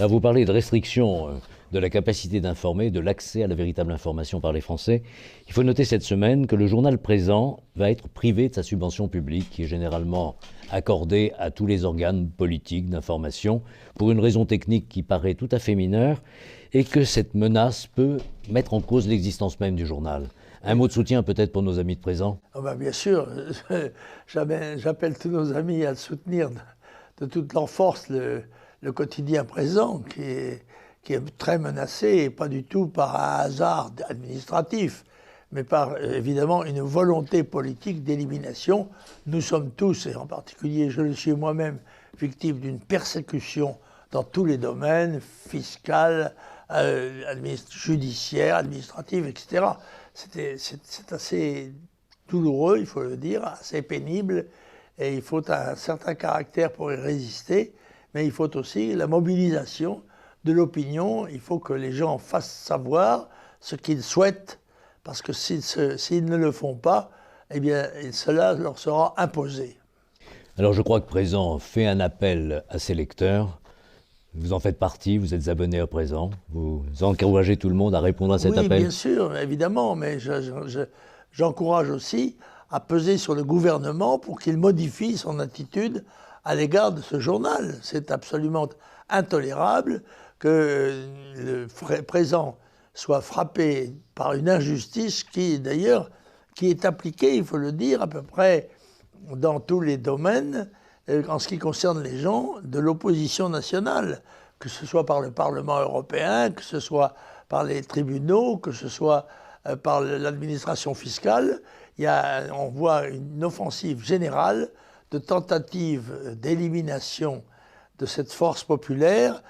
Alors vous parlez de restriction de la capacité d'informer, de l'accès à la véritable information par les Français. Il faut noter cette semaine que le journal Présent va être privé de sa subvention publique, qui est généralement accordée à tous les organes politiques d'information, pour une raison technique qui paraît tout à fait mineure, et que cette menace peut mettre en cause l'existence même du journal. Un mot de soutien peut-être pour nos amis de Présent? Oh ben bien sûr, j'appelle tous nos amis à soutenir de toute leur force le quotidien Présent, qui est très menacé, et pas du tout par un hasard administratif, mais par évidemment une volonté politique d'élimination. Nous sommes tous, et en particulier je le suis moi-même, victime d'une persécution dans tous les domaines, fiscal, judiciaire, administratif, etc. C'est assez douloureux, il faut le dire, assez pénible, et il faut un certain caractère pour y résister, mais il faut aussi la mobilisation de l'opinion. Il faut que les gens fassent savoir ce qu'ils souhaitent, parce que s'ils ne le font pas, eh bien, cela leur sera imposé. Alors je crois que Présent fait un appel à ses lecteurs. Vous en faites partie, vous êtes abonné à Présent, vous encouragez tout le monde à répondre à cet appel? Oui, bien sûr, évidemment, mais j'encourage aussi à peser sur le gouvernement pour qu'il modifie son attitude à l'égard de ce journal. C'est absolument intolérable que le Présent soit frappé par une injustice qui, d'ailleurs, qui est appliquée, il faut le dire, à peu près dans tous les domaines, en ce qui concerne les gens de l'opposition nationale, que ce soit par le Parlement européen, que ce soit par les tribunaux, que ce soit par l'administration fiscale. On voit une offensive générale de tentative d'élimination de cette force populaire,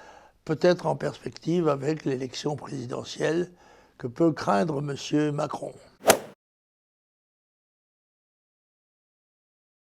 peut-être en perspective avec l'élection présidentielle que peut craindre M. Macron.